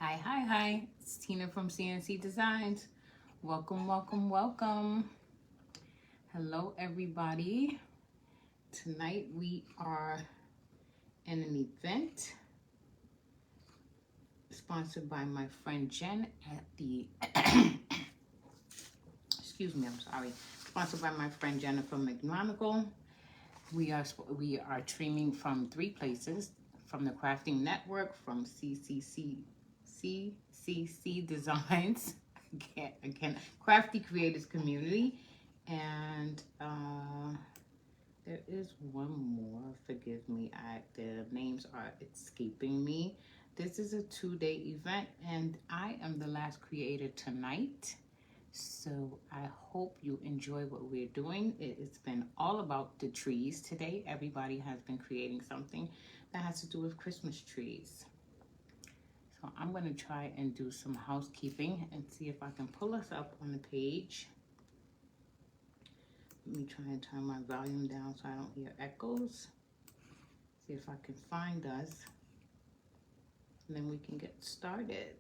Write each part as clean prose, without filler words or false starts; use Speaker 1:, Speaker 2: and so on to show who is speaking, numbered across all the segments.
Speaker 1: Hi. It's Tina from CNC Designs. Welcome. Hello, everybody. Tonight we are in an event sponsored by my friend Jen at the, excuse me, I'm sorry. Sponsored by my friend Jennifer McMonagle. We are streaming from 3 places: from the Crafting Network, from CCC Designs, again, Crafty Creators Community, and there is one more. Forgive me, the names are escaping me. This is a 2-day event, and I am the last creator tonight. So I hope you enjoy what we're doing. It's been all about the trees today. Everybody has been creating something that has to do with Christmas trees. So I'm going to try and do some housekeeping and see if I can pull us up on the page. Let me try and turn my volume down so I don't hear echoes. See if I can find us, and then we can get started.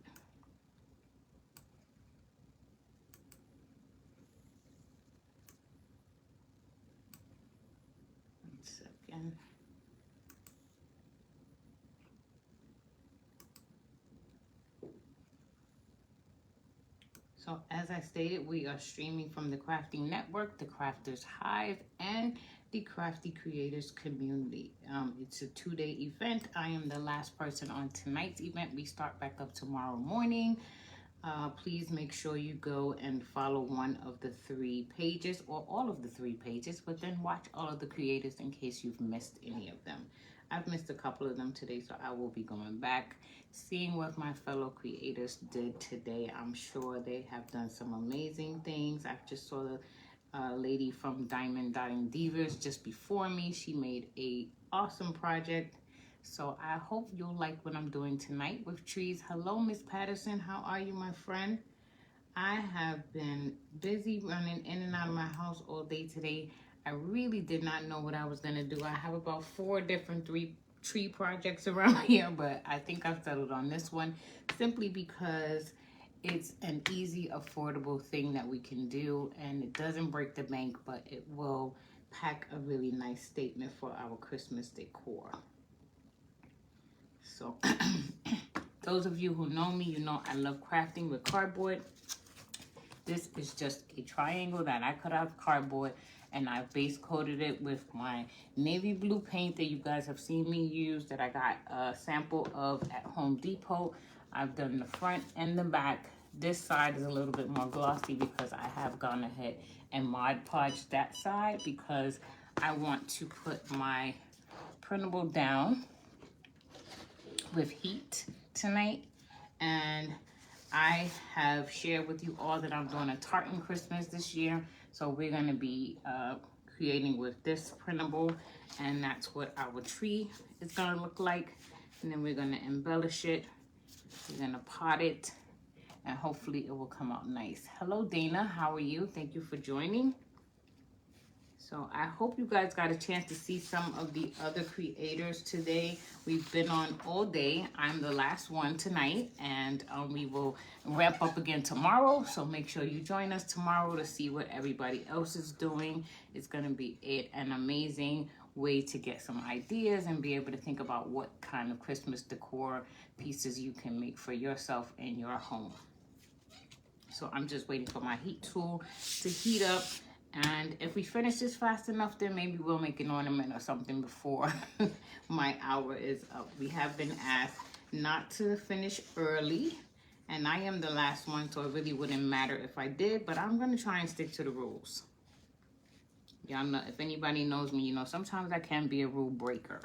Speaker 1: One second. So as I stated, we are streaming from the Crafting Network, the Crafters Hive, and the Crafty Creators Community. It's a 2-day event. I am the last person on tonight's event. We start back up tomorrow morning. Please make sure you go and follow one of the 3 pages, or all of the 3 pages, but then watch all of the creators in case you've missed any of them. I've missed a couple of them today, so I will be going back, seeing what my fellow creators did today. I'm sure they have done some amazing things. I just saw the lady from Diamond Dotting Divas just before me. She made a awesome project. So I hope you'll like what I'm doing tonight with trees. Hello, Miss Patterson. How are you, my friend? I have been busy running in and out of my house all day today. I really did not know what I was going to do. I have about 4 different tree projects around here, but I think I've settled on this one simply because it's an easy, affordable thing that we can do, and it doesn't break the bank, but it will pack a really nice statement for our Christmas decor. So those of you who know me, you know I love crafting with cardboard. This is just a triangle that I cut out of cardboard, and I base coated it with my navy blue paint that you guys have seen me use, that I got a sample of at Home Depot. I've done the front and the back. This side is a little bit more glossy because I have gone ahead and Mod Podged that side because I want to put my printable down with heat tonight. And I have shared with you all that I'm doing a tartan Christmas this year. So we're going to be creating with this printable, and that's what our tree is going to look like. And then we're going to embellish it. We're going to pot it, and hopefully it will come out nice. Hello, Dana. How are you? Thank you for joining. So I hope you guys got a chance to see some of the other creators today. We've been on all day. I'm the last one tonight, and we will wrap up again tomorrow. So make sure you join us tomorrow to see what everybody else is doing. It's going to be an amazing way to get some ideas and be able to think about what kind of Christmas decor pieces you can make for yourself in your home. So I'm just waiting for my heat tool to heat up. And if we finish this fast enough, then maybe we'll make an ornament or something before my hour is up. We have been asked not to finish early, and I am the last one, so it really wouldn't matter if I did, but I'm going to try and stick to the rules. Y'all know, if anybody knows me, you know, sometimes I can be a rule breaker,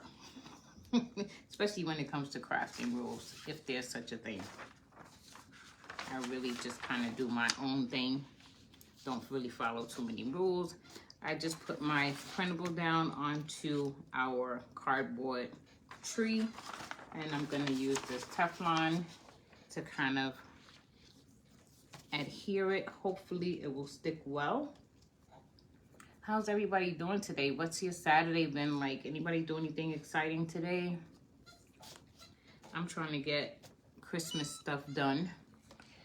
Speaker 1: especially when it comes to crafting rules, if there's such a thing. I really just kind of do my own thing. Don't really follow too many rules. I just put my printable down onto our cardboard tree, and I'm going to use this Teflon to kind of adhere it. Hopefully it will stick well. How's everybody doing today? What's your Saturday been like? Anybody do anything exciting today? I'm trying to get Christmas stuff done.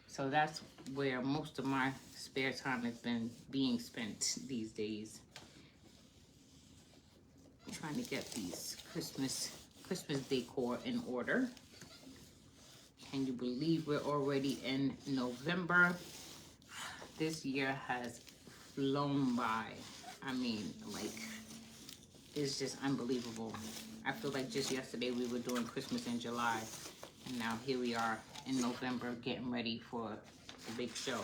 Speaker 1: So that's where most of my spare time has been being spent these days. I'm trying to get these Christmas decor in order. Can you believe we're already in November? This year has flown by. I mean, like, it's just unbelievable. I feel like just yesterday we were doing Christmas in July, and now here we are in November getting ready for the big show.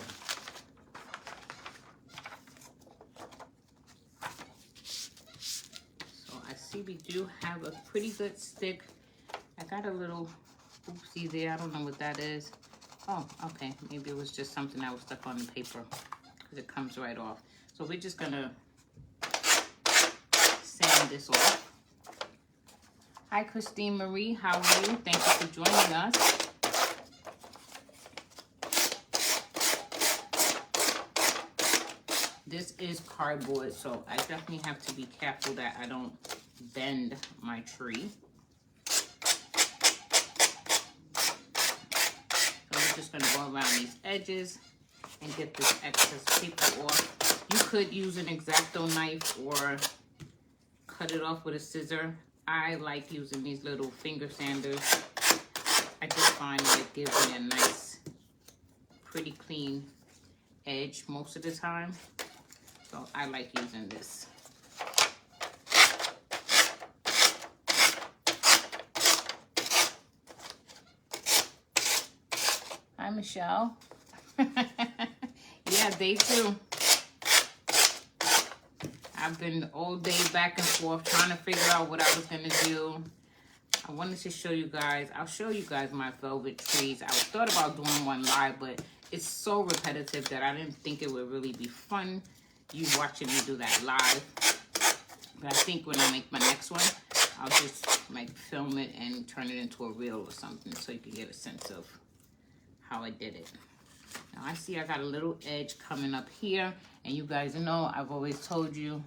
Speaker 1: So I see we do have a pretty good stick. I got a little oopsie there. I don't know what that is. Oh, okay. Maybe it was just something that was stuck on the paper because it comes right off. So we're just gonna sand this off. Hi, Christine Marie. How are you? Thank you for joining us. This is cardboard, so I definitely have to be careful that I don't bend my tree. Just gonna go around these edges and get this excess paper off. You could use an X-Acto knife or cut it off with a scissor. I like using these little finger sanders. I just find that it gives me a nice, pretty clean edge most of the time. So I like using this. Hi, Michelle. Yeah, day 2. I've been all day back and forth trying to figure out what I was going to do. I wanted to show you guys. I'll show you guys my velvet trees. I thought about doing one live, but it's so repetitive that I didn't think it would really be fun, you watching me do that live. But I think when I make my next one, I'll just like film it and turn it into a reel or something so you can get a sense of how I did it. Now I see I got a little edge coming up here, and you guys know I've always told you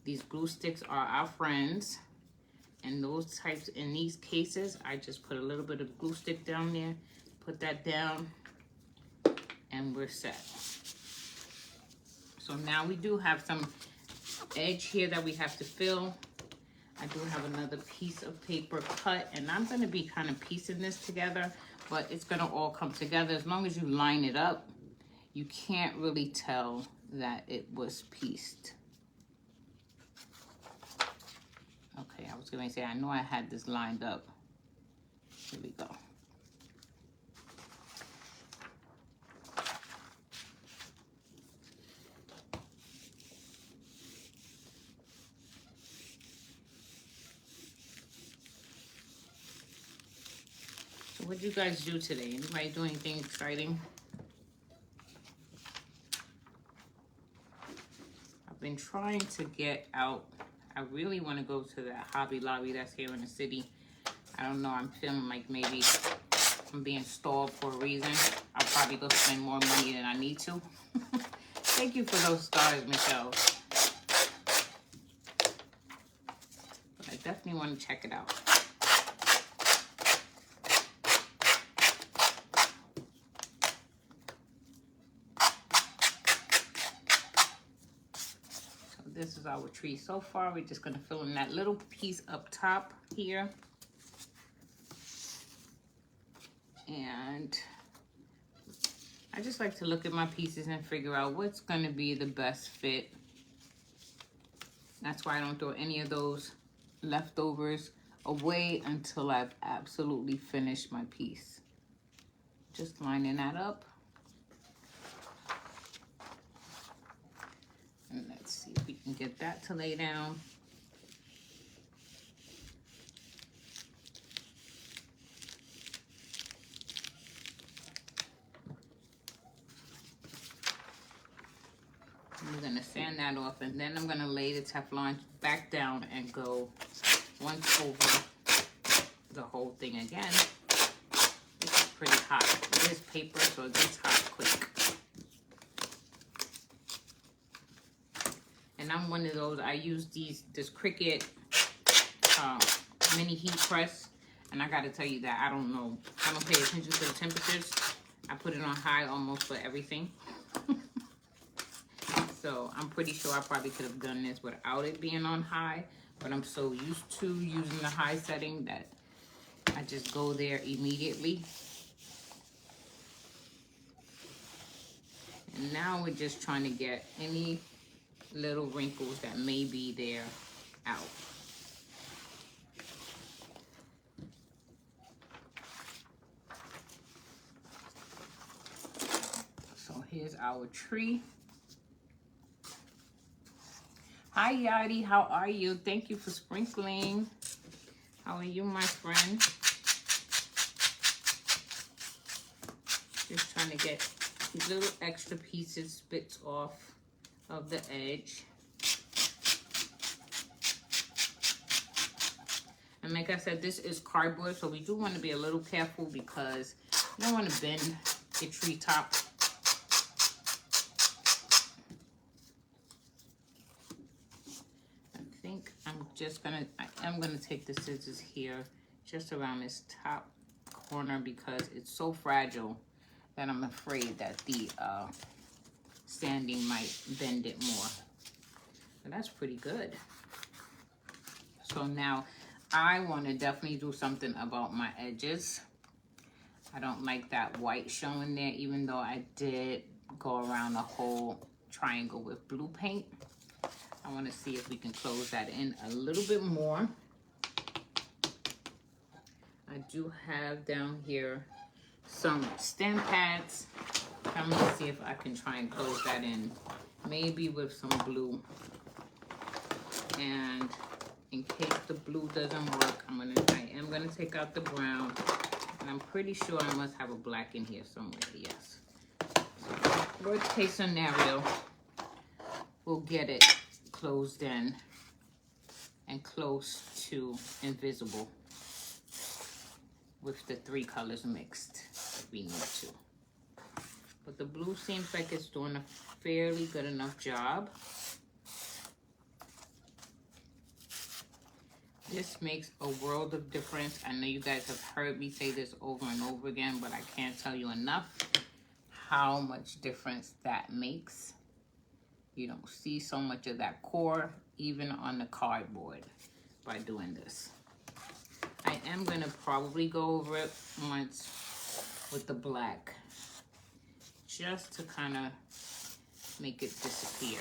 Speaker 1: these glue sticks are our friends, and those types in these cases I just put a little bit of glue stick down there, put that down, and we're set. So now we do have some edge here that we have to fill. I do have another piece of paper cut, and I'm going to be kind of piecing this together, but it's going to all come together. As long as you line it up, you can't really tell that it was pieced. Okay, I was going to say, I know I had this lined up. Here we go. So what did you guys do today? Anybody do anything exciting? I've been trying to get out. I really want to go to that Hobby Lobby that's here in the city. I don't know, I'm feeling like maybe I'm being stalled for a reason. I'll probably go spend more money than I need to. Thank you for those stars, Michelle. But I definitely want to check it out. This is our tree so far. We're just going to fill in that little piece up top here. And I just like to look at my pieces and figure out what's going to be the best fit. That's why I don't throw any of those leftovers away until I've absolutely finished my piece. Just lining that up. And let's see if we can get that to lay down. I'm going to sand that off, and then I'm going to lay the Teflon back down and go once over the whole thing again. This is pretty hot. It is paper, so it gets hot quick. And I'm one of those, I use this Cricut mini heat press, And I gotta tell you that I don't know. I don't pay attention to the temperatures. I put it on high almost for everything. So I'm pretty sure I probably could have done this without it being on high. But I'm so used to using the high setting that I just go there immediately. And now we're just trying to get any little wrinkles that may be there out. So here's our tree. Hi Yadi, how are you? Thank you for sprinkling. How are you, my friend? Just trying to get little extra pieces, bits off of the edge. And like I said, this is cardboard, so we do want to be a little careful because you don't want to bend your tree top. I'm gonna take the scissors here just around this top corner because it's so fragile that I'm afraid that the sanding might bend it more. But that's pretty good. So now I want to definitely do something about my edges. I don't like that white showing there, even though I did go around the whole triangle with blue paint. I want to see if we can close that in a little bit more. I do have down here some stamp pads. I'm going to see if I can try and close that in, maybe with some blue. And in case the blue doesn't work, I am gonna take out the brown. And I'm pretty sure I must have a black in here somewhere, yes. So, worst case scenario, we'll get it closed in and close to invisible with the 3 colors mixed if we need to. But the blue seems like it's doing a fairly good enough job. This makes a world of difference. I know you guys have heard me say this over and over again, but I can't tell you enough how much difference that makes. You don't see so much of that core even on the cardboard by doing this. I am going to probably go over it once with the black just to kind of make it disappear.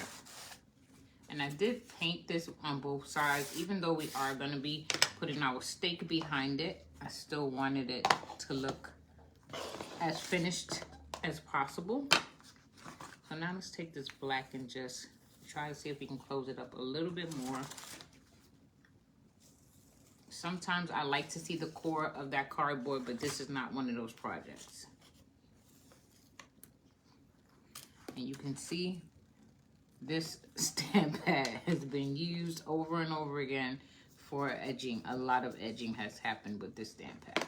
Speaker 1: And I did paint this on both sides. Even though we are going to be putting our stake behind it, I still wanted it to look as finished as possible. So now let's take this black and just try to see if we can close it up a little bit more. Sometimes I like to see the core of that cardboard, but this is not one of those projects. And you can see this stamp pad has been used over and over again for edging. A lot of edging has happened with this stamp pad.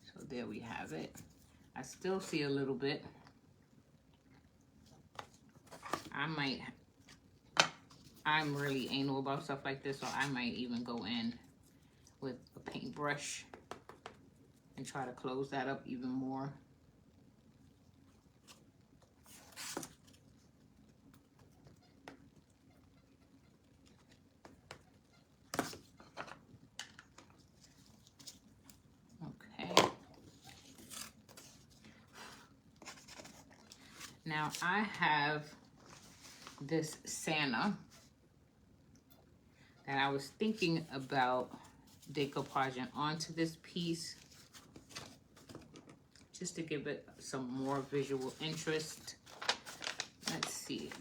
Speaker 1: So there we have it. I still see a little bit. I'm really anal about stuff like this, so I might even go in with a paintbrush and try to close that up even more. Now I have this Santa that I was thinking about decoupaging onto this piece just to give it some more visual interest. Let's see.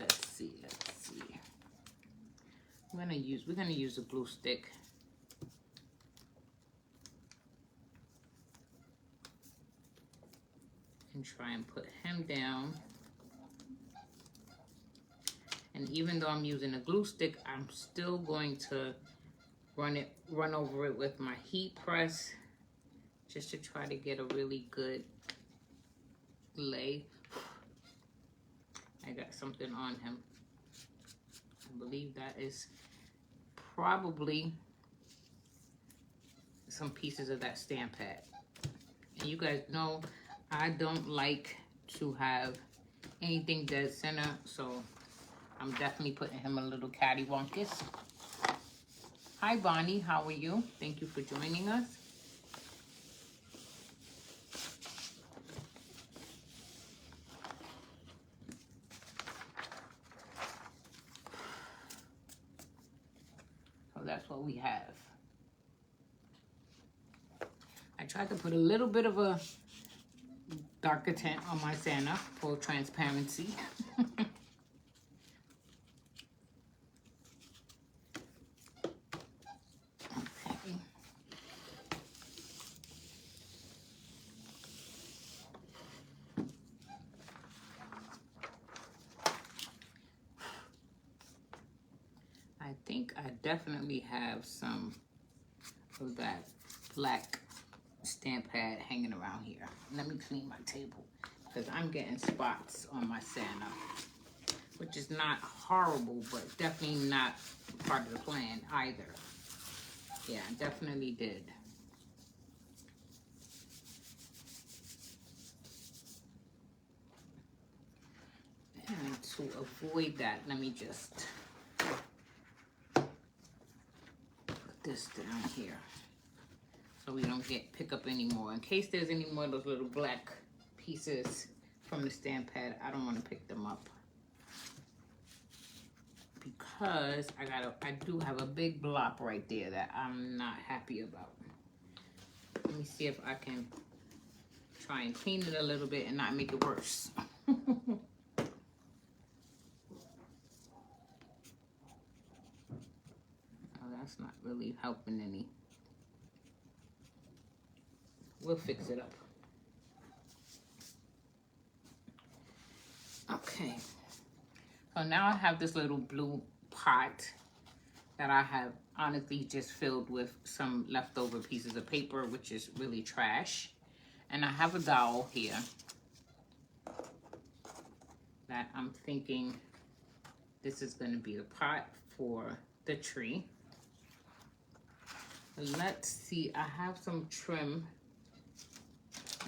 Speaker 1: We're gonna use a glue stick. And try and put him down. And even though I'm using a glue stick, I'm still going to run over it with my heat press just to try to get a really good lay. I got something on him. I believe that is probably some pieces of that stamp pad. And you guys know I don't like to have anything dead center, so I'm definitely putting him a little cattywampus. Hi Bonnie, how are you? Thank you for joining us. So that's what we have. I tried to put a little bit of a darker tint on my Santa for transparency. Okay. I think I definitely have some of that black stamp pad hanging around here. Let me clean my table because I'm getting spots on my Santa, which is not horrible, but definitely not part of the plan either. Yeah, I definitely did. And to avoid that, let me just put this down here so we don't pick up any more. In case there's any more of those little black pieces from the stamp pad, I don't want to pick them up because I do have a big block right there that I'm not happy about. Let me see if I can try and clean it a little bit and not make it worse. That's not really helping any. We'll fix it up. Okay. So now I have this little blue pot that I have honestly just filled with some leftover pieces of paper, which is really trash. And I have a dowel here that I'm thinking this is going to be the pot for the tree. Let's see, I have some trim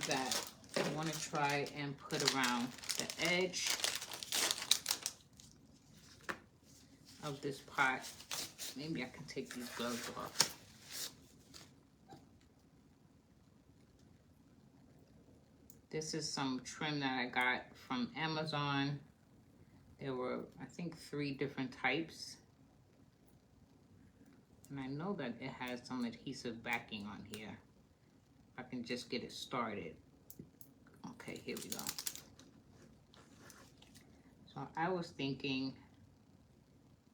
Speaker 1: that I want to try and put around the edge of this pot. Maybe I can take these gloves off. This is some trim that I got from Amazon. There were, I think, 3 different types. And I know that it has some adhesive backing on here. I can just get it started. Okay, here we go. So I was thinking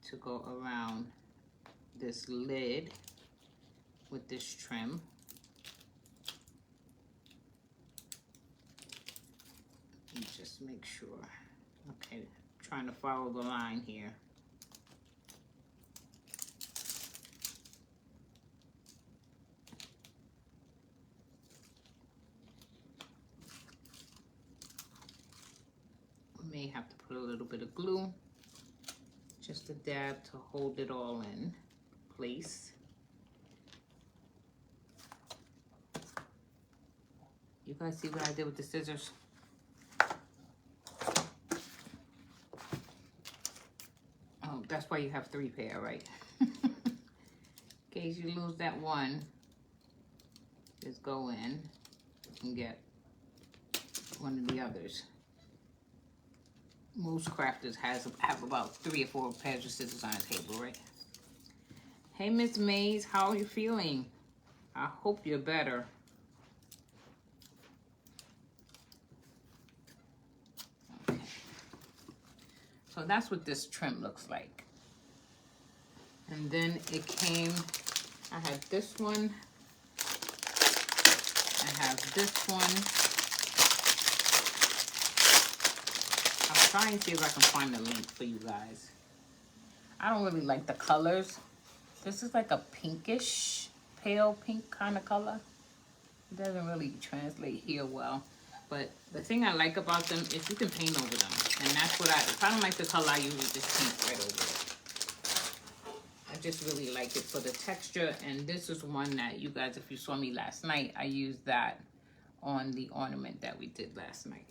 Speaker 1: to go around this lid with this trim. Let me just make sure. Okay, trying to follow the line here. May have to put a little bit of glue, just a dab to hold it all in place. You guys see what I did with the scissors? Oh, that's why you have 3 pair, right? In case you lose that one, just go in and get one of the others. Most crafters have about 3 or 4 pairs of scissors on the table, right? Hey, Miss Mays, how are you feeling? I hope you're better. Okay. So that's what this trim looks like. And then it came, I had this one. I have this one. I'll try and see if I can find a link for you guys. I don't really like the colors. This is like a pinkish, pale pink kind of color. It doesn't really translate here well. But the thing I like about them is you can paint over them. And that's what if I don't like the color, I usually just paint right over it. I just really like it for the texture. And this is one that you guys, if you saw me last night, I used that on the ornament that we did last night.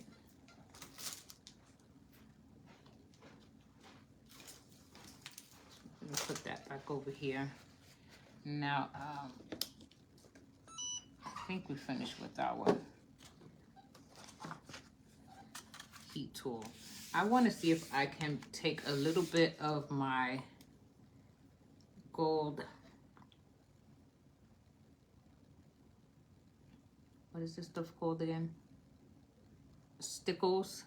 Speaker 1: Let me put that back over here. Now, I think we finished with our heat tool. I want to see if I can take a little bit of my gold, what is this stuff called again? Stickles,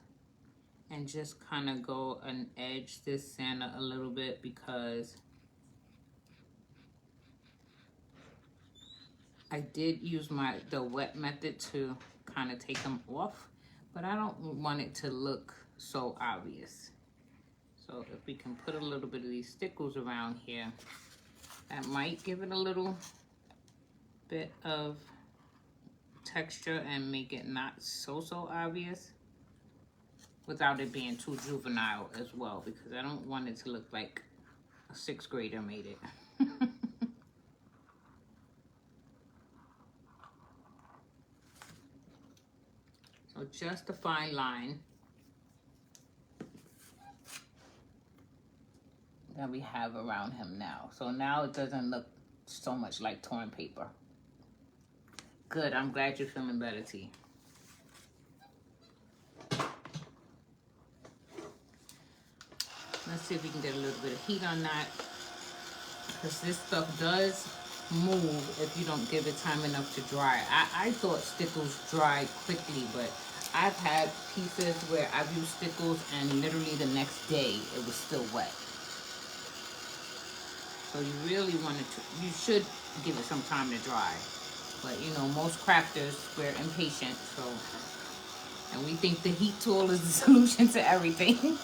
Speaker 1: and just kind of go and edge this Santa a little bit, because I did use the wet method to kind of take them off, but I don't want it to look so obvious. So if we can put a little bit of these stickles around here, that might give it a little bit of texture and make it not so obvious, without it being too juvenile as well, because I don't want it to look like a 6th grader made it. So just a fine line that we have around him now. So now it doesn't look so much like torn paper. Good, I'm glad you're feeling better, T. Let's see if we can get a little bit of heat on that, because this stuff does move if you don't give it time enough to dry. I thought stickles dried quickly, but I've had pieces where I've used stickles and literally the next day it was still wet. So you really you should give it some time to dry. But you know, most crafters, we're impatient, so, and we think the heat tool is the solution to everything.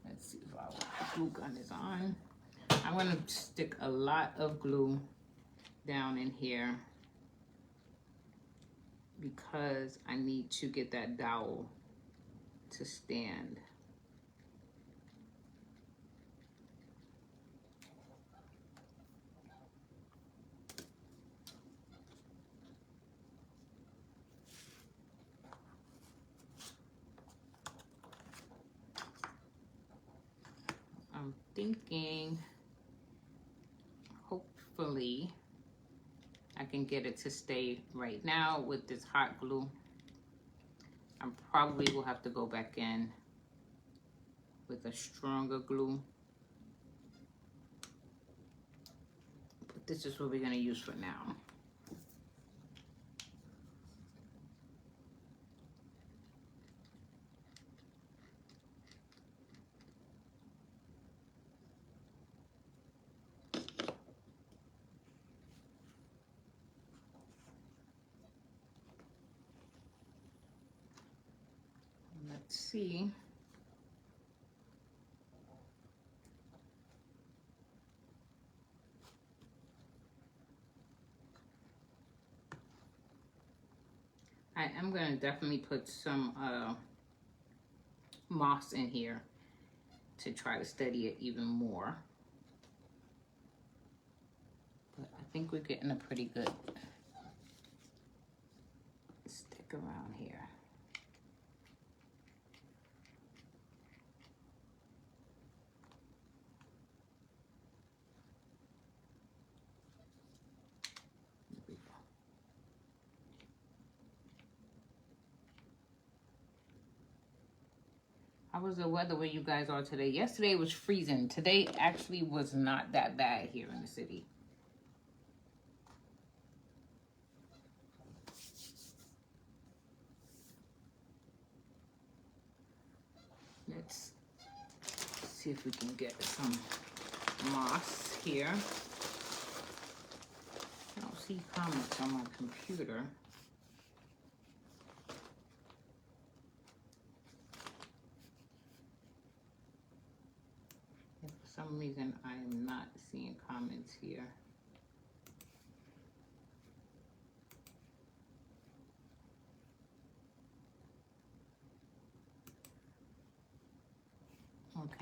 Speaker 1: Let's see if our glue gun is on. I'm going to stick a lot of glue down in here because I need to get that dowel to stand. I'm thinking, hopefully, I can get it to stay right now with this hot glue. I probably will have to go back in with a stronger glue. But this is what we're going to use for now. Let's see. I am going to definitely put some moss in here to try to steady it even more. But I think we're getting a pretty good stick around here. How was the weather where you guys are today? Yesterday was freezing. Today actually was not that bad here in the city. Let's see if we can get some moss here. I don't see comments on my computer. For some reason, I am not seeing comments here.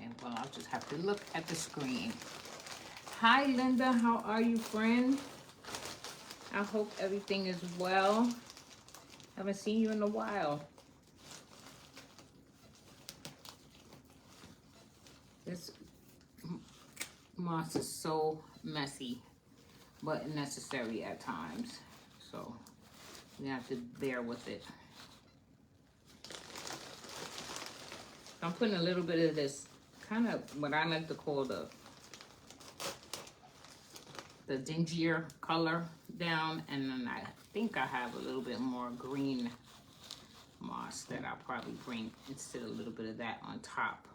Speaker 1: Okay, well, I'll just have to look at the screen. Hi, Linda. How are you, friend? I hope everything is well. Haven't seen you in a while. This moss is so messy, but necessary at times. So you have to bear with it. I'm putting a little bit of this kind of what I like to call the dingier color down, and then I think I have a little bit more green moss that I'll probably bring instead of a little bit of that on top.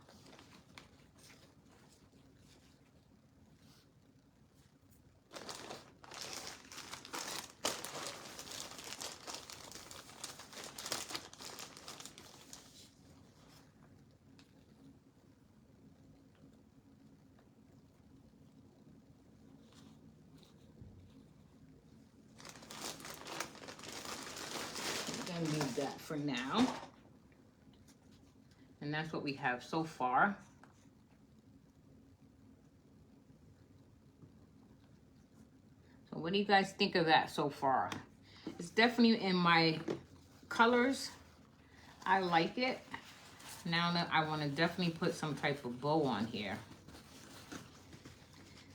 Speaker 1: Leave that for now, and that's what we have so far. So what do you guys think of that so far? It's definitely in my colors. I like it. Now that I want to definitely put some type of bow on here,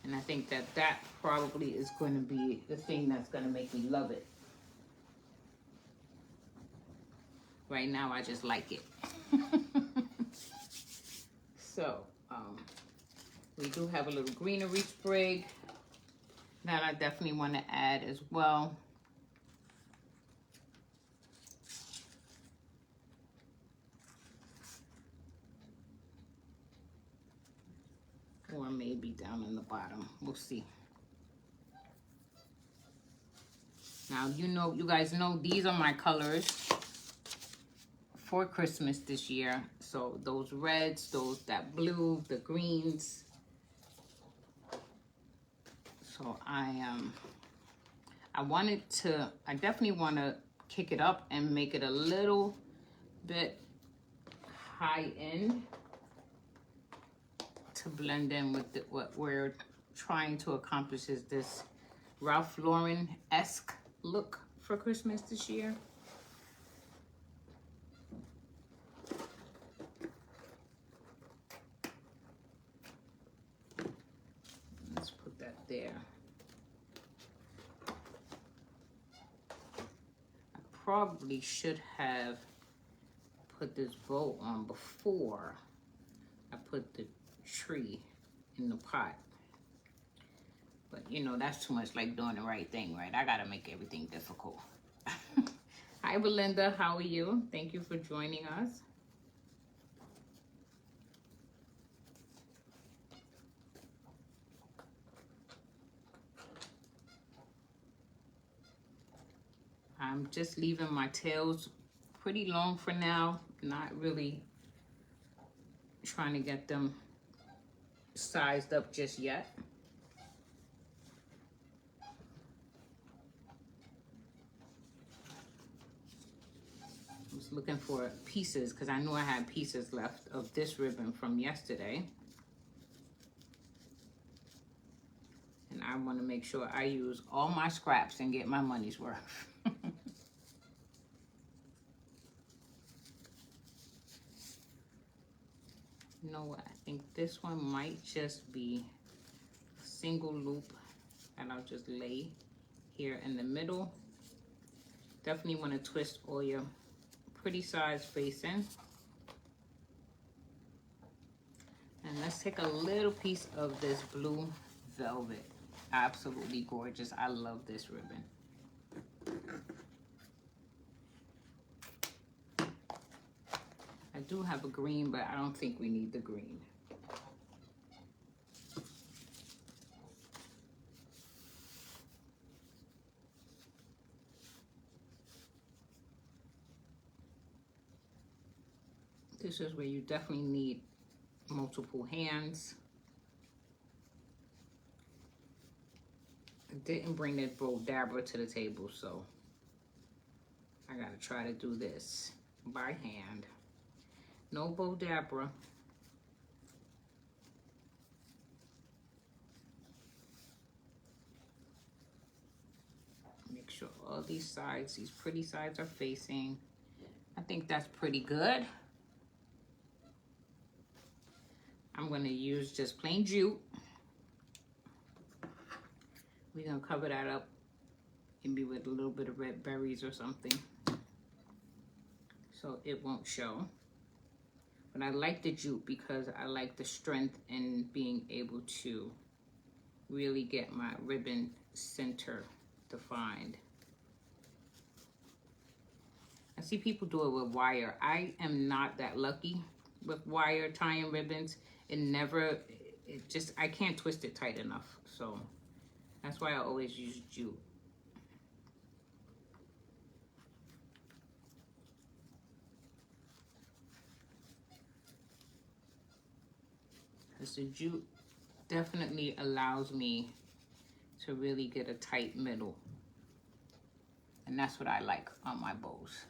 Speaker 1: and I think that that probably is going to be the thing that's going to make me love it. Right now, I just like it. So, we do have a little greenery sprig that I definitely want to add as well. Or maybe down in the bottom. We'll see. Now, you guys know these are my colors for Christmas this year. So those reds, that blue, the greens. So I definitely want to kick it up and make it a little bit high end to blend in with what we're trying to accomplish is this Ralph Lauren-esque look for Christmas this year. Let's put that there. I probably should have put this bow on before I put the tree in the pot. But you know, that's too much like doing the right thing, right? I gotta make everything difficult. Hi, Belinda, how are you? Thank you for joining us. I'm just leaving my tails pretty long for now. Not really trying to get them sized up just yet. I was looking for pieces because I knew I had pieces left of this ribbon from yesterday. And I want to make sure I use all my scraps and get my money's worth. You know what? I think this one might just be a single loop and I'll just lay here in the middle. Definitely want to twist all your pretty size facing. And let's take a little piece of this blue velvet. Absolutely gorgeous. I love this ribbon. I do have a green, but I don't think we need the green. This is where you definitely need multiple hands. I didn't bring that Bow Dabra to the table, so I gotta try to do this by hand. No Bow Dabra. sure all these sides, these pretty sides are facing. I think that's pretty good. I'm gonna use just plain jute. We're gonna cover that up maybe with a little bit of red berries or something, so it won't show. But I like the jute because I like the strength in being able to really get my ribbon center defined. I see people do it with wire. I am not that lucky with wire tying ribbons. I can't twist it tight enough. So that's why I always use jute. Because the jute definitely allows me to really get a tight middle. And that's what I like on my bows.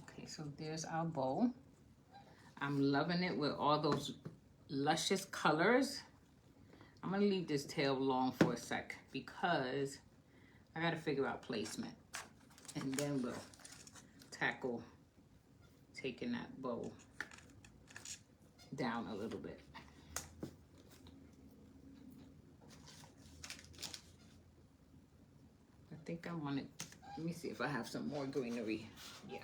Speaker 1: Okay, so there's our bow. I'm loving it with all those luscious colors. I'm gonna leave this tail long for a sec because I gotta figure out placement. And then we'll tackle taking that bow down a little bit. I think I want it, let me see if I have some more greenery. Yeah.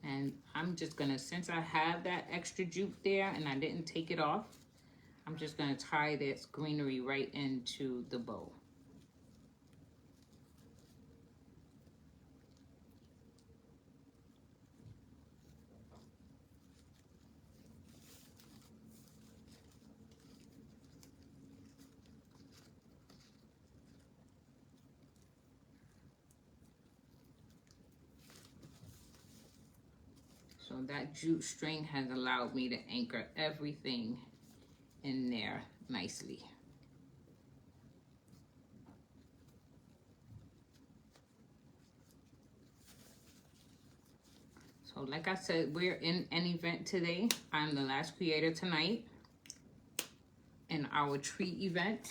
Speaker 1: And I'm just gonna, since I have that extra jute there and I didn't take it off, I'm just gonna tie this greenery right into the bow. So that jute string has allowed me to anchor everything in there nicely. So like I said, we're in an event today. I'm the last creator tonight in our tree event.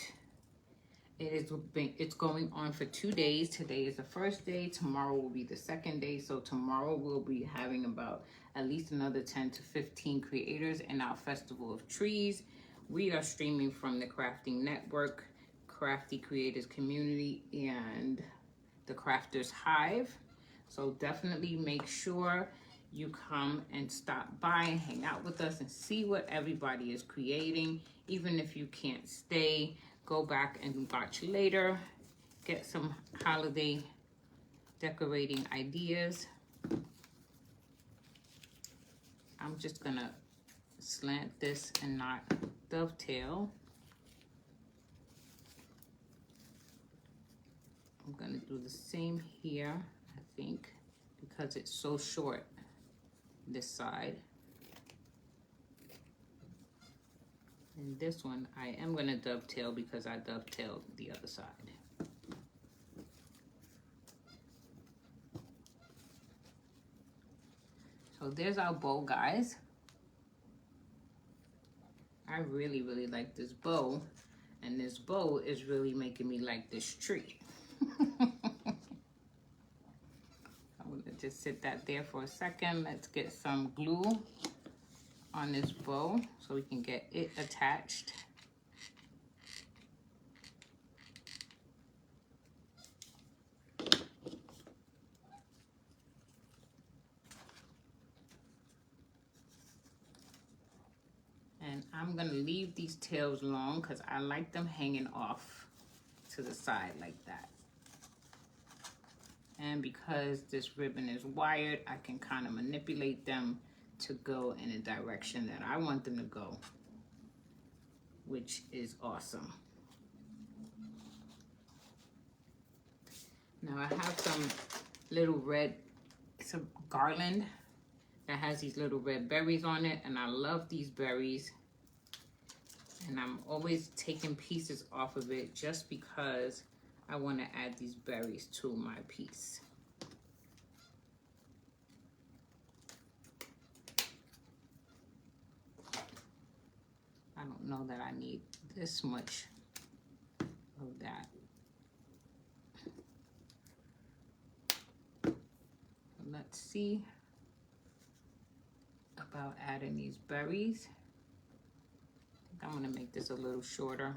Speaker 1: It's going on for 2 days. Today is the first day. Tomorrow will be the second day. So tomorrow we'll be having about at least another 10 to 15 creators in our Festival of Trees. We are streaming from the Crafting Network, Crafty Creators Community, and the Crafters Hive. So definitely make sure you come and stop by and hang out with us and see what everybody is creating. Even if you can't stay, go back and watch later. Get some holiday decorating ideas. I'm just gonna slant this and not dovetail. I'm gonna do the same here, I think, because it's so short, this side. And this one, I am gonna dovetail because I dovetailed the other side. So there's our bow, guys. I really, really like this bow. And this bow is really making me like this tree. I'm gonna just sit that there for a second. Let's get some glue on this bow so we can get it attached. And I'm gonna leave these tails long because I like them hanging off to the side like that. And because this ribbon is wired, I can kind of manipulate them to go in a direction that I want them to go, which is awesome. Now I have some little red, some garland that has these little red berries on it, and I love these berries. And I'm always taking pieces off of it just because I want to add these berries to my piece. I don't know that I need this much of that. Let's see about adding these berries. I think I'm going to make this a little shorter.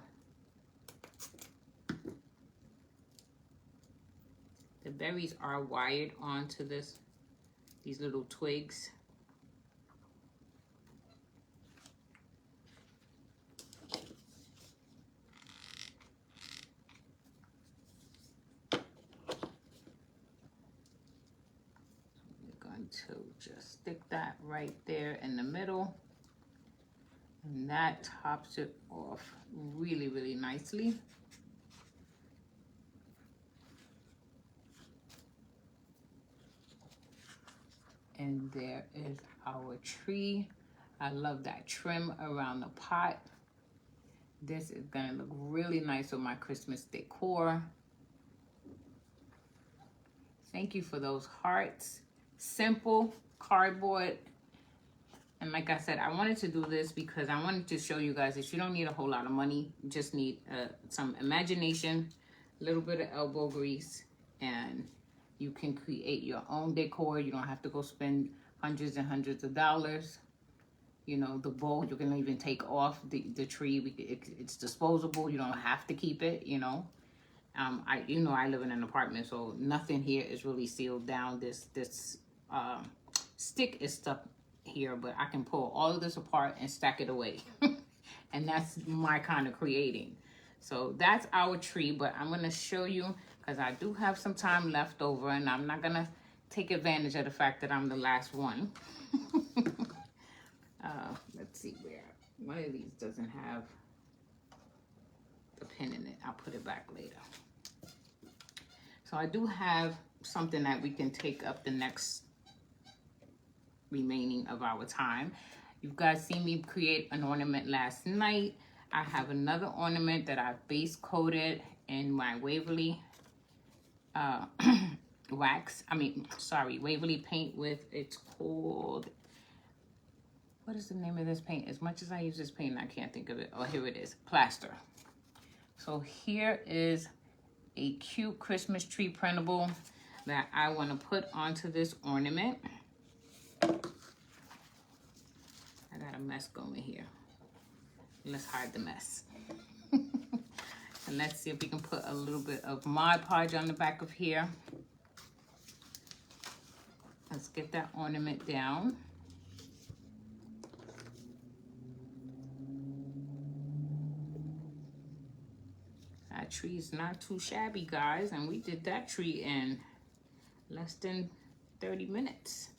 Speaker 1: The berries are wired onto these little twigs. To just stick that right there in the middle, and that tops it off really, really nicely. And there is our tree. I love that trim around the pot. This is gonna look really nice with my Christmas decor. Thank you for those hearts. Simple cardboard. And like I said, I wanted to do this because I wanted to show you guys that you don't need a whole lot of money. You just need some imagination, a little bit of elbow grease, and you can create your own decor. You don't have to go spend hundreds and hundreds of dollars. You know, the bowl, you can even take off the tree. It's disposable. You don't have to keep it, you know. I live in an apartment, so nothing here is really sealed down. This stick is stuck here, but I can pull all of this apart and stack it away. And that's my kind of creating. So that's our tree, but I'm gonna show you, because I do have some time left over, and I'm not gonna take advantage of the fact that I'm the last one. Let's see where one of these doesn't have the pin in it. I'll put it back later. So I do have something that we can take up the next remaining of our time. You guys seen me create an ornament last night. I have another ornament that I base coated in my Waverly Waverly paint with, it's called, what is the name of this paint? As much as I use this paint, I can't think of it. Oh, here it is, plaster. So here is a cute Christmas tree printable that I want to put onto this ornament. I got a mess going here. Let's hide the mess. And let's see if we can put a little bit of Mod Podge on the back of here. Let's get that ornament down. That tree is not too shabby, guys, and we did that tree in less than 30 minutes.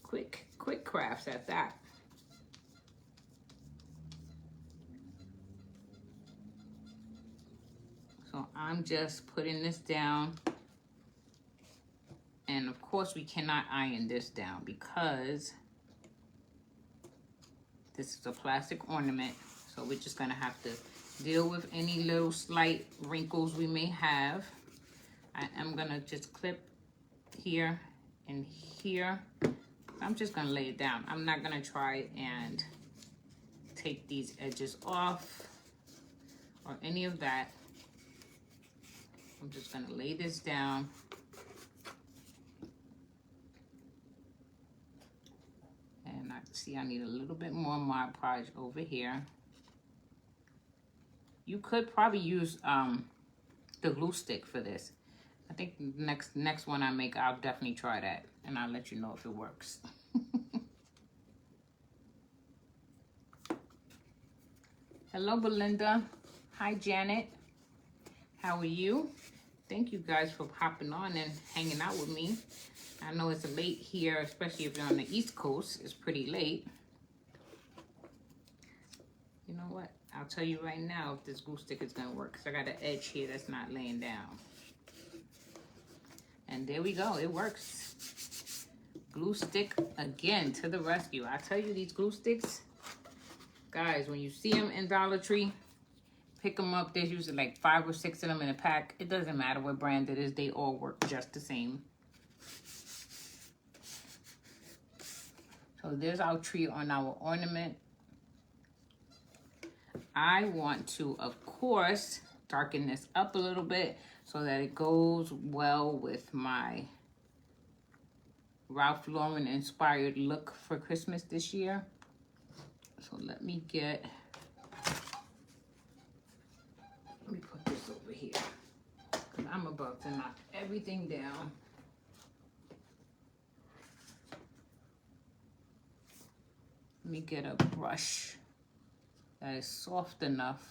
Speaker 1: Quick crafts at that. So I'm just putting this down. And of course we cannot iron this down because this is a plastic ornament. So we're just gonna have to deal with any little slight wrinkles we may have. I am gonna just clip here and here. I'm just gonna lay it down. I'm not gonna try and take these edges off or any of that. I'm just gonna lay this down. And I see I need a little bit more Mod Podge over here. You could probably use the glue stick for this. I think next one I make, I'll definitely try that, and I'll let you know if it works. Hello, Belinda. Hi, Janet. How are you? Thank you guys for hopping on and hanging out with me. I know it's late here, especially if you're on the East Coast. It's pretty late. You know what? I'll tell you right now if this glue stick is gonna work, because I got an edge here that's not laying down. And there we go, it works. Glue stick again to the rescue. I tell you, these glue sticks, Guys, when you see them in Dollar Tree, pick them up. There's usually like 5 or 6 of them in a pack. It doesn't matter what brand it is. They all work just the same. So there's our tree on our ornament. I want to, of course, darken this up a little bit so that it goes well with my Ralph Lauren inspired look for Christmas this year. So let me put this over here, because I'm about to knock everything down. Let me get a brush that is soft enough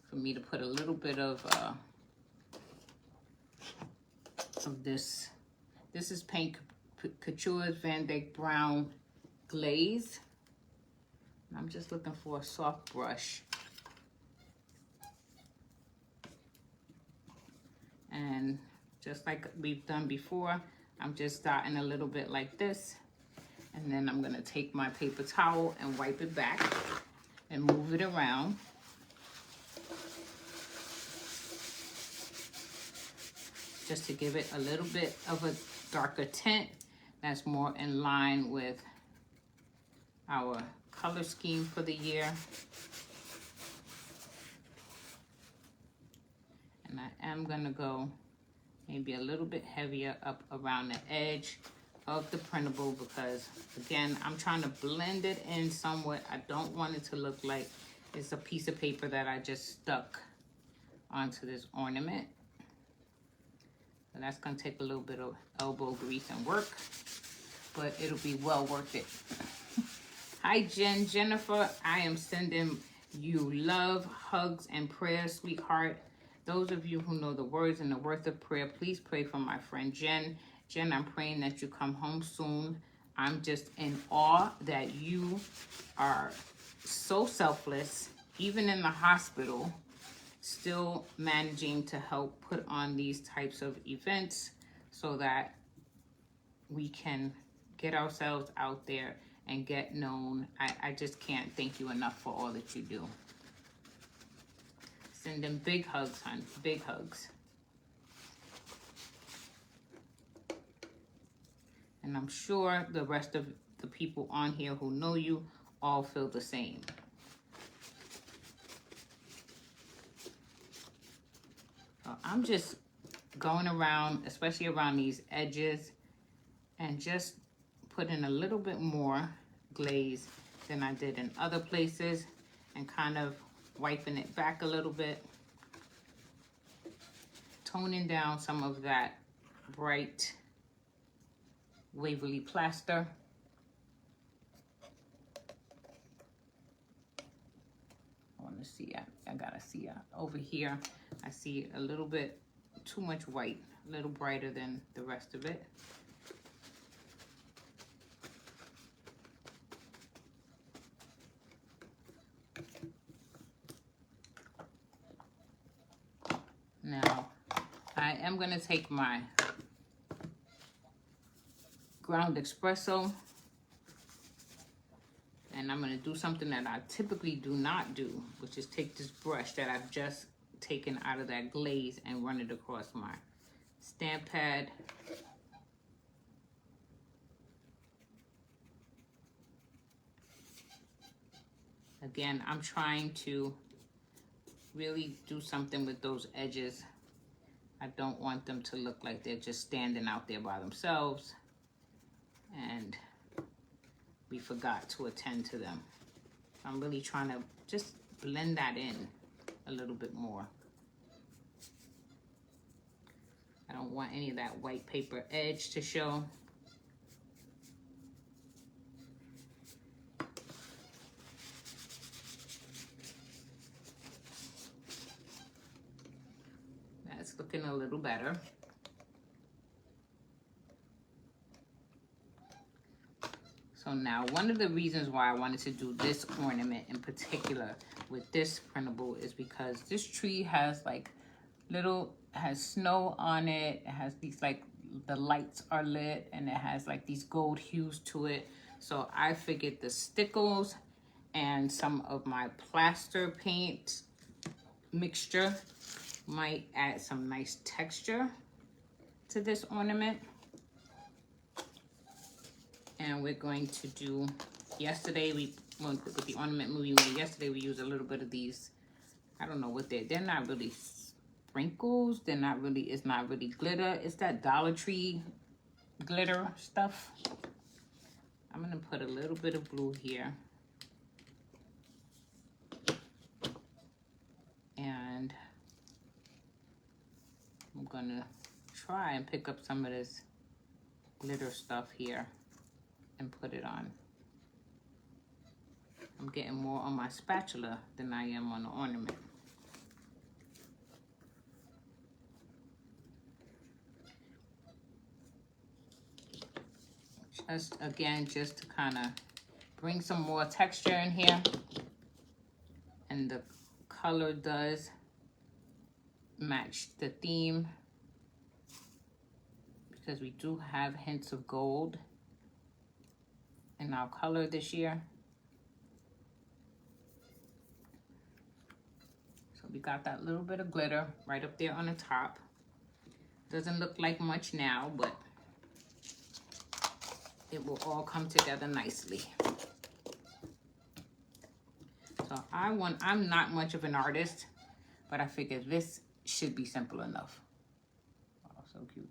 Speaker 1: for me to put a little bit of this. This is Paint Couture's Van Dyke Brown Glaze. I'm just looking for a soft brush. And just like we've done before, I'm just dotting a little bit like this. And then I'm gonna take my paper towel and wipe it back and move it around. Just to give it a little bit of a darker tint that's more in line with our color scheme for the year. And I am gonna go maybe a little bit heavier up around the edge of the printable, because again, I'm trying to blend it in somewhat. I don't want it to look like it's a piece of paper that I just stuck onto this ornament. So that's gonna take a little bit of elbow grease and work, but it'll be well worth it. Hi Jennifer, I am sending you love, hugs, and prayers, sweetheart. Those of you who know the words and the worth of prayer, please pray for my friend Jen. Jen, I'm praying that you come home soon. I'm just in awe that you are so selfless, even in the hospital, still managing to help put on these types of events so that we can get ourselves out there and get known. I just can't thank you enough for all that you do. Send them big hugs, hon, big hugs. And I'm sure the rest of the people on here who know you all feel the same. So I'm just going around, especially around these edges, and just putting a little bit more glaze than I did in other places, and kind of wiping it back a little bit, toning down some of that bright Waverly plaster. I want to see, I gotta see over here. I see a little bit too much white, a little brighter than the rest of it. Now, I am gonna take my ground espresso, and I'm gonna do something that I typically do not do, which is take this brush that I've just taken out of that glaze and run it across my stamp pad. Again, I'm trying to really do something with those edges. I don't want them to look like they're just standing out there by themselves and we forgot to attend to them. I'm really trying to just blend that in a little bit more. I don't want any of that white paper edge to show. That's looking a little better. So now, one of the reasons why I wanted to do this ornament in particular with this printable is because this tree has like has snow on it. It has these like, the lights are lit and it has like these gold hues to it. So I figured the stickles and some of my plaster paint mixture might add some nice texture to this ornament. And we're going to do, yesterday with the ornament movie we made yesterday, we used a little bit of these, I don't know what they're not really sprinkles, it's not really glitter, it's that Dollar Tree glitter stuff. I'm gonna put a little bit of blue here. And I'm gonna try and pick up some of this glitter stuff here and put it on. I'm getting more on my spatula than I am on the ornament. Just again, just to kind of bring some more texture in here. And the color does match the theme because we do have hints of gold in our color this year. So we got that little bit of glitter right up there on the top. Doesn't look like much now, but it will all come together nicely. So I'm not much of an artist, but I figured this should be simple enough. Oh, so cute.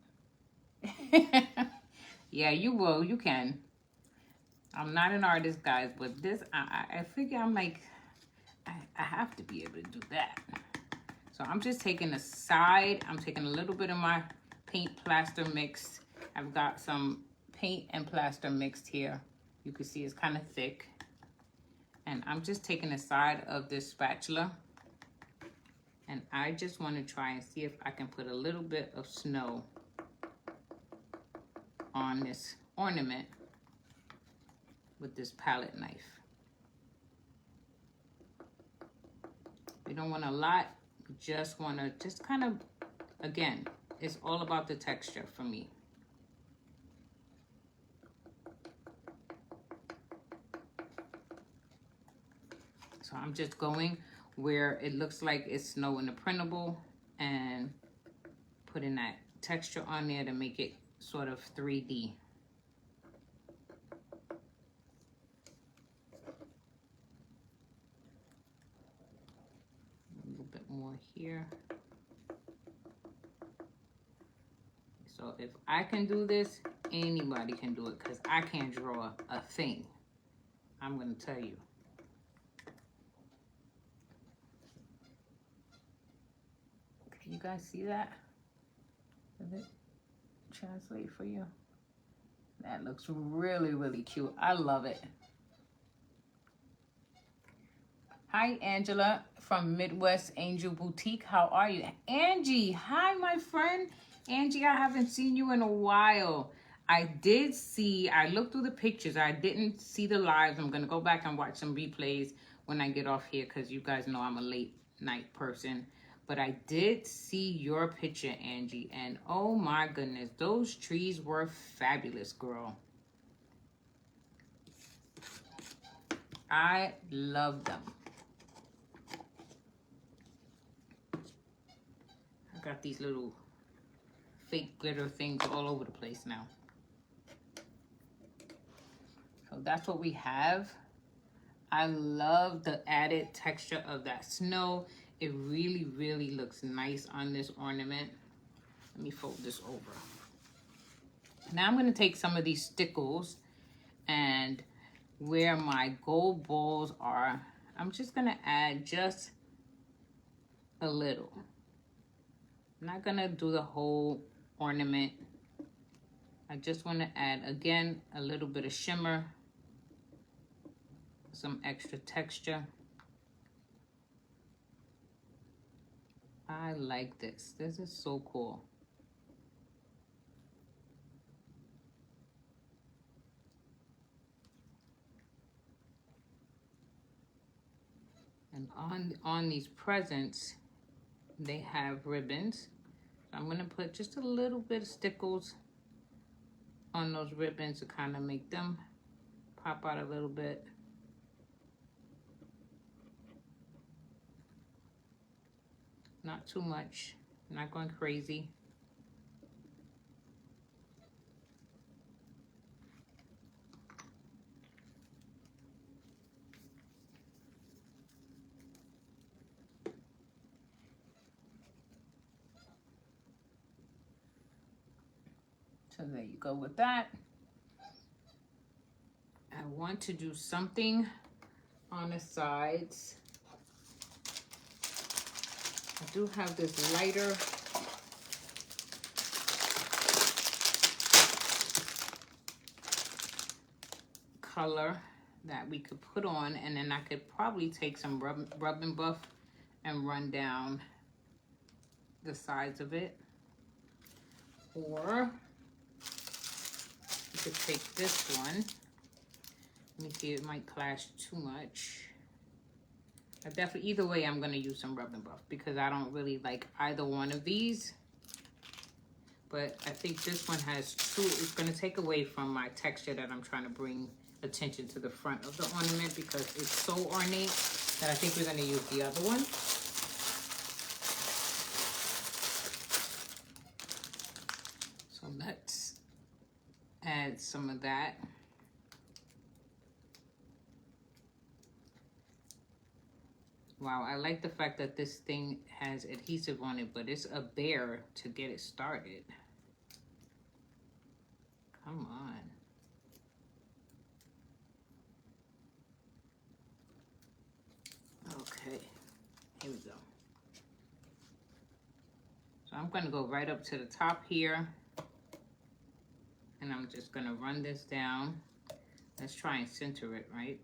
Speaker 1: Yeah, you can. I'm not an artist, guys, but this, I figure I'm like, I have to be able to do that. So I'm just taking a side, I'm taking a little bit of my paint plaster mix. I've got some paint and plaster mixed here. You can see it's kind of thick. And I'm just taking a side of this spatula. And I just want to try and see if I can put a little bit of snow on this ornament with this palette knife. We don't want a lot, we just want to just kind of, again, it's all about the texture for me. So I'm just going where it looks like it's snow in the printable and putting that texture on there to make it sort of 3D. More here. So if I can do this, anybody can do it because I can't draw a thing. I'm going to tell you. Can you guys see that? Does it translate for you? That looks really, really cute. I love it. Hi, Angela from Midwest Angel Boutique. How are you? Angie, hi, my friend. Angie, I haven't seen you in a while. I looked through the pictures. I didn't see the lives. I'm going to go back and watch some replays when I get off here because you guys know I'm a late night person. But I did see your picture, Angie. And oh my goodness, those trees were fabulous, girl. I love them. Got these little fake glitter things all over the place now. So that's what we have. I love the added texture of that snow. It really, really looks nice on this ornament. Let me fold this over. Now I'm going to take some of these stickles and where my gold balls are, I'm just going to add just a little. I'm not gonna do the whole ornament. I just want to add, again, a little bit of shimmer, some extra texture. I like this. This is so cool. And on these presents, they have ribbons. So I'm going to put just a little bit of stickles on those ribbons to kind of make them pop out a little bit. not too much. I'm not going crazy. So there you go with that. I want to do something on the sides. I do have this lighter color that we could put on, and then I could probably take some rub and buff and run down the sides of it. Or you could take this one. Let me see, it might clash too much. I definitely, either way, I'm gonna use some rub and buff because I don't really like either one of these. But I think this one has it's gonna take away from my texture that I'm trying to bring attention to the front of the ornament because it's so ornate that I think we're gonna use the other one. So let's add some of that. Wow, I like the fact that this thing has adhesive on it, but it's a bear to get it started. Come on. Okay, here we go. So I'm gonna go right up to the top here, and I'm just gonna run this down. Let's try and center it, right?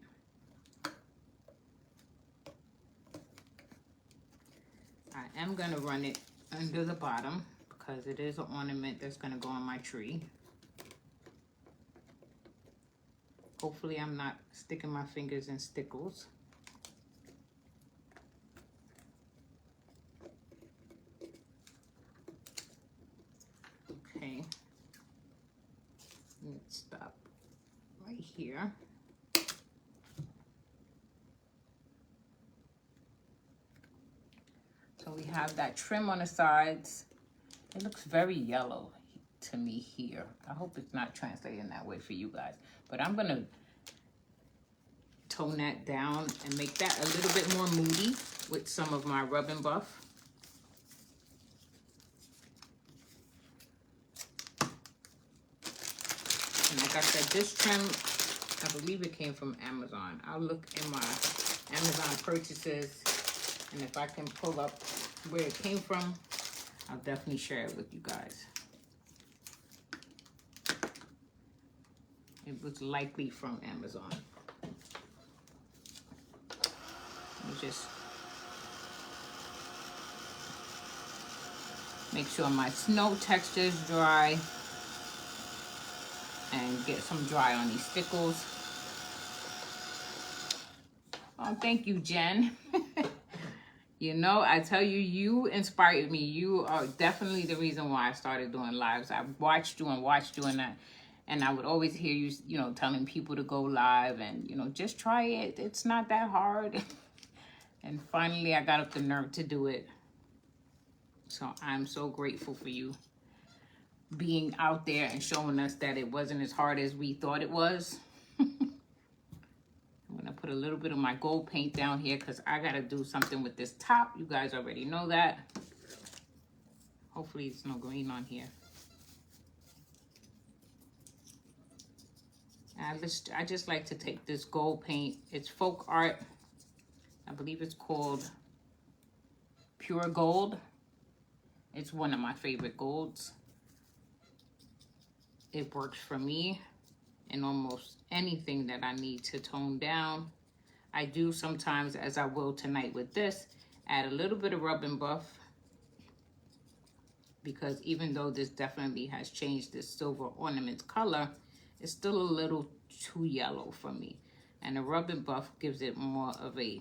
Speaker 1: I am gonna run it under the bottom because it is an ornament that's gonna go on my tree. Hopefully I'm not sticking my fingers in stickles. Okay, let's stop right here. So we have that trim on the sides. It looks very yellow to me here. I hope it's not translating that way for you guys. But I'm gonna tone that down and make that a little bit more moody with some of my rub and buff. And like I said, this trim, I believe it came from Amazon. I'll look in my Amazon purchases, and if I can pull up where it came from, I'll definitely share it with you guys. It was likely from Amazon. Let me just make sure my snow texture is dry and get some dry on these stickles. Oh, thank you, Jen. You know, I tell you, you inspired me. You are definitely the reason why I started doing lives. I watched you and that. And I would always hear you, you know, telling people to go live and, you know, just try it. It's not that hard. And finally, I got up the nerve to do it. So I'm so grateful for you being out there and showing us that it wasn't as hard as we thought it was. I'm gonna put a little bit of my gold paint down here because I gotta do something with this top. You guys already know that. Hopefully there's no green on here. I just like to take this gold paint. It's folk art. I believe it's called Pure Gold. It's one of my favorite golds. It works for me in almost anything that I need to tone down. I do sometimes, as I will tonight with this, add a little bit of rub and buff, because even though this definitely has changed this silver ornament's color, it's still a little too yellow for me. And the rub and buff gives it more of a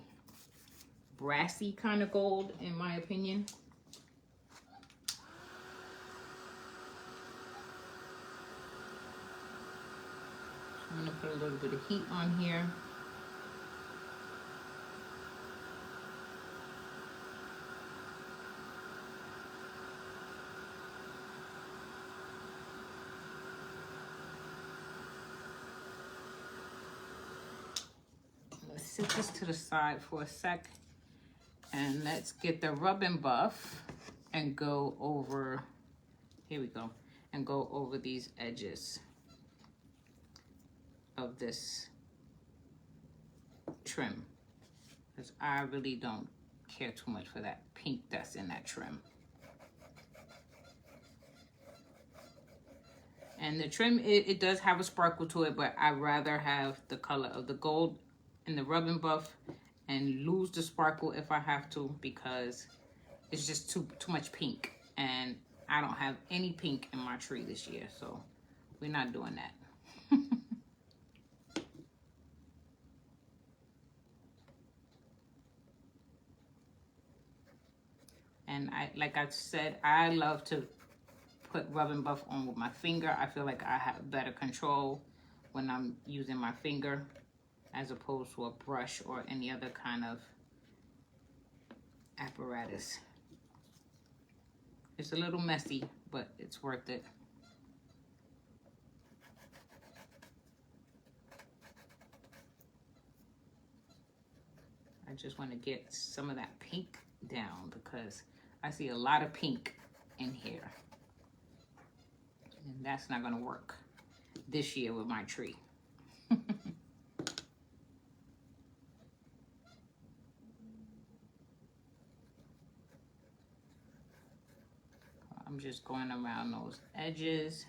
Speaker 1: brassy kind of gold, in my opinion. I'm gonna put a little bit of heat on here. set this to the side for a sec. And let's get the Rub and Buff and go over, here we go, and go over these edges of this trim. Because I really don't care too much for that pink that's in that trim. And the trim, it does have a sparkle to it, but I'd rather have the color of the gold in the Rub and Buff and lose the sparkle if I have to, because it's just too much pink. And I don't have any pink in my tree this year, so we're not doing that. And like I said, I love to put Rub and Buff on with my finger. I feel like I have better control when I'm using my finger as opposed to a brush or any other kind of apparatus. It's a little messy, but it's worth it. I just want to get some of that pink down because I see a lot of pink in here. And that's not going to work this year with my tree. I'm just going around those edges.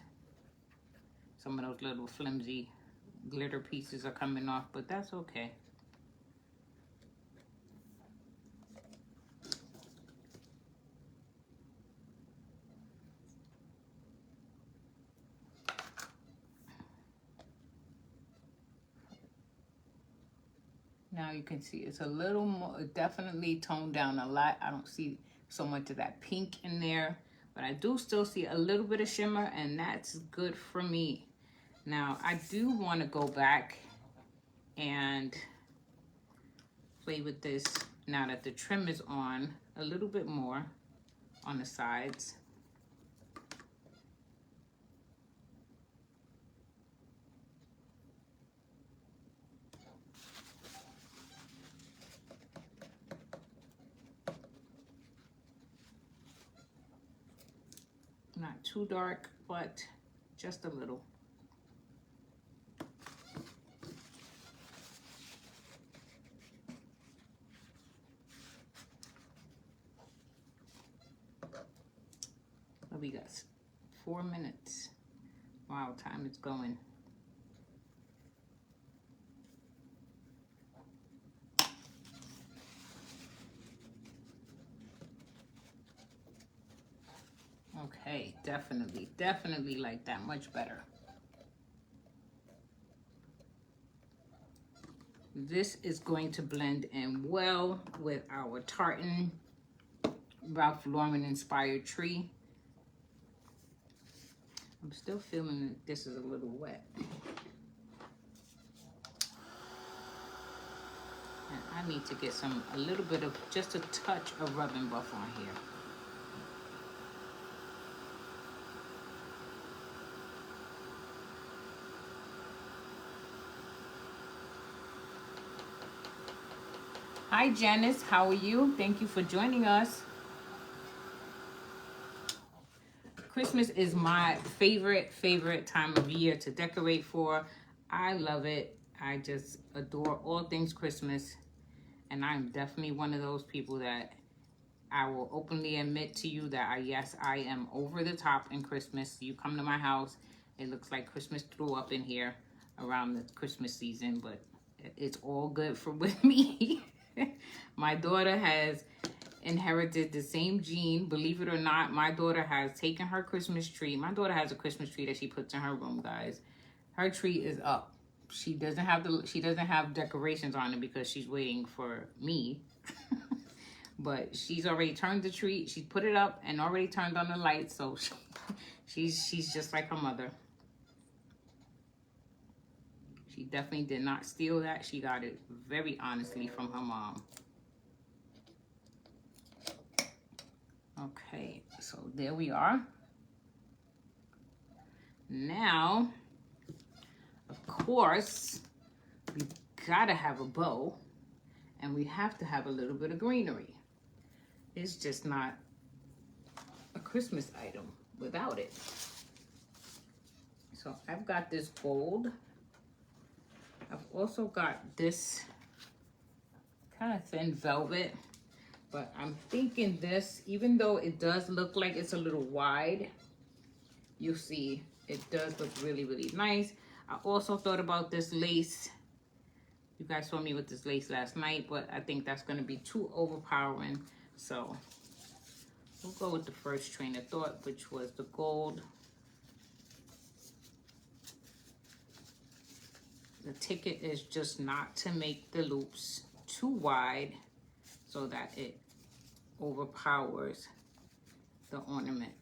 Speaker 1: Some of those little flimsy glitter pieces are coming off, but that's okay. Now you can see it's a little more, definitely toned down a lot. I don't see so much of that pink in there, but I do still see a little bit of shimmer, and that's good for me. Now I do want to go back and play with this now that the trim is on a little bit more on the sides. Not too dark, but just a little. What we got? 4 minutes. Wow, time is going. Okay, definitely like that much better. This is going to blend in well with our tartan Ralph Lauren inspired tree. I'm still feeling that this is a little wet. And I need to get a little bit of, just a touch of Rub and Buff on here. Hi Janice, how are you? Thank you for joining us. Christmas is my favorite time of year to decorate for. I love it. I just adore all things Christmas. And I'm definitely one of those people that I will openly admit to you that yes, I am over the top in Christmas. You come to my house, it looks like Christmas threw up in here around the Christmas season, but it's all good for with me. My daughter has inherited the same gene. Believe it or not, my daughter has taken her Christmas tree. My daughter has a Christmas tree that she puts in her room, guys. Her tree is up. She doesn't have decorations on it because she's waiting for me. But she's already turned the tree. She put it up and already turned on the lights. So she's just like her mother. She definitely did not steal that. She got it very honestly from her mom. Okay, so there we are. Now, of course, we gotta have a bow. and we have to have a little bit of greenery. It's just not a Christmas item without it. So I've got this gold. I've also got this kind of thin velvet, but I'm thinking this, even though it does look like it's a little wide, you see it does look really, really nice. I also thought about this lace. You guys saw me with this lace last night, but I think that's going to be too overpowering. So we'll go with the first train of thought, which was the gold. The ticket is just not to make the loops too wide so that it overpowers the ornament.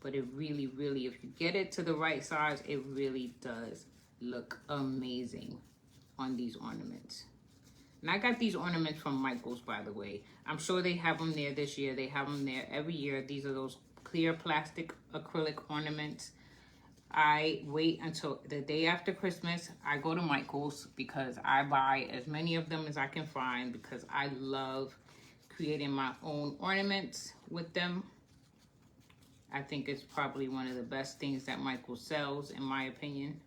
Speaker 1: But it really, really, if you get it to the right size, it really does look amazing on these ornaments. And I got these ornaments from Michaels, by the way. I'm sure they have them there this year. They have them there every year. These are those clear plastic acrylic ornaments. I wait until the day after Christmas. I go to Michaels because I buy as many of them as I can find because I love creating my own ornaments with them. I think it's probably one of the best things that Michaels sells, in my opinion.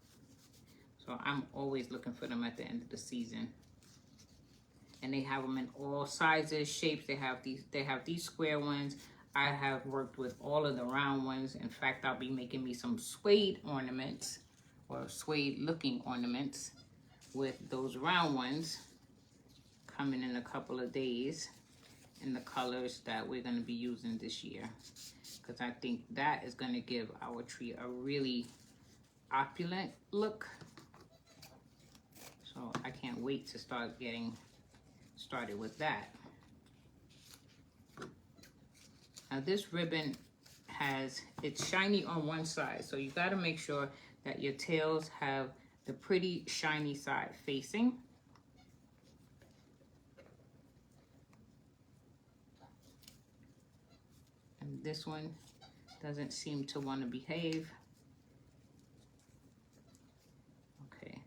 Speaker 1: So I'm always looking for them at the end of the season. And they have them in all sizes, shapes. They have these square ones. I have worked with all of the round ones. In fact, I'll be making me some suede ornaments or suede looking ornaments with those round ones coming in a couple of days in the colors that we're going to be using this year. Because I think that is going to give our tree a really opulent look. So I can't wait to start getting started with that. Now this ribbon it's shiny on one side, so you got to make sure that your tails have the pretty shiny side facing. And this one doesn't seem to want to behave. Okay,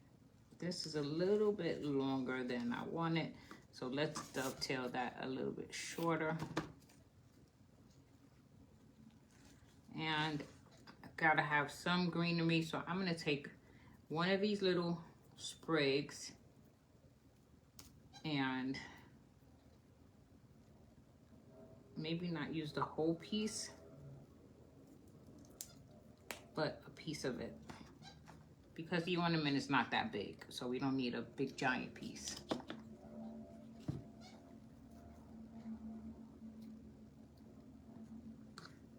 Speaker 1: this is a little bit longer than I wanted, so let's dovetail that a little bit shorter. And I gotta have some greenery, so I'm gonna take one of these little sprigs and maybe not use the whole piece, but a piece of it, because the ornament is not that big, so we don't need a big giant piece.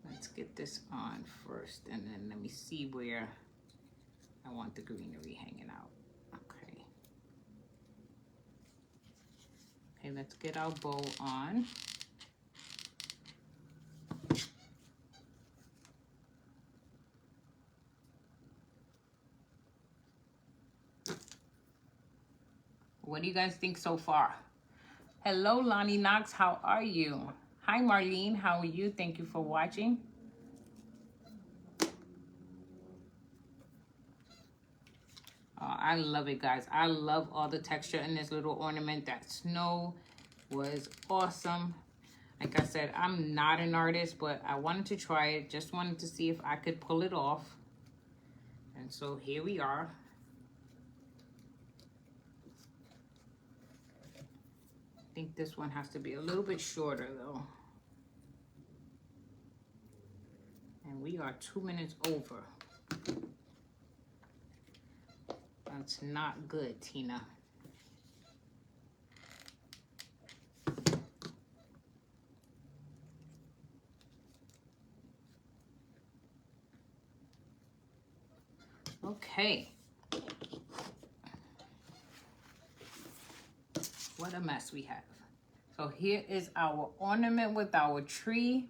Speaker 1: Let's get this on first, and then let me see where I want the greenery hanging out. Okay. Okay, let's get our bow on. What do you guys think so far? Hello, Lonnie Knox, how are you? Hi, Marlene, how are you? Thank you for watching. Oh, I love it, guys. I love all the texture in this little ornament. That snow was awesome. Like I said, I'm not an artist, but I wanted to try it. Just wanted to see if I could pull it off. And so here we are. I think this one has to be a little bit shorter though. And we are 2 minutes over. That's not good, Tina. Okay. What a mess we have. So here is our ornament with our tree,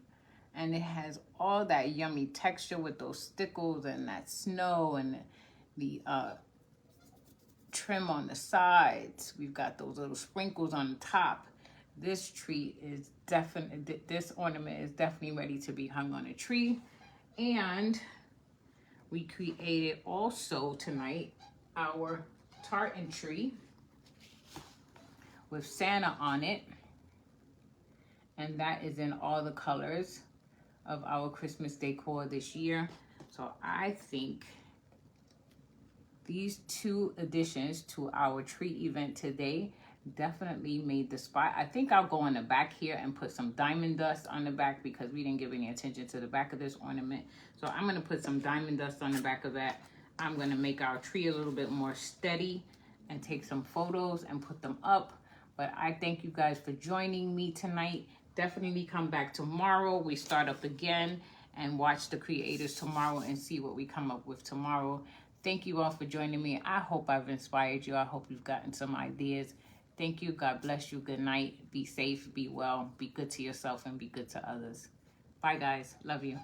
Speaker 1: and it has all that yummy texture with those stickles and that snow and the trim on the sides. We've got those little sprinkles on the top. This tree is definitely, this ornament is definitely ready to be hung on a tree. And we created also tonight our tartan tree. with Santa on it. And that is in all the colors of our Christmas decor this year. So I think these two additions to our tree event today definitely made the spot. I think I'll go on the back here and put some diamond dust on the back because we didn't give any attention to the back of this ornament. So I'm going to put some diamond dust on the back of that. I'm going to make our tree a little bit more steady and take some photos and put them up. But I thank you guys for joining me tonight. Definitely come back tomorrow. We start up again and watch the creators tomorrow and see what we come up with tomorrow. Thank you all for joining me. I hope I've inspired you. I hope you've gotten some ideas. Thank you. God bless you. Good night. Be safe. Be well. Be good to yourself and be good to others. Bye, guys. Love you.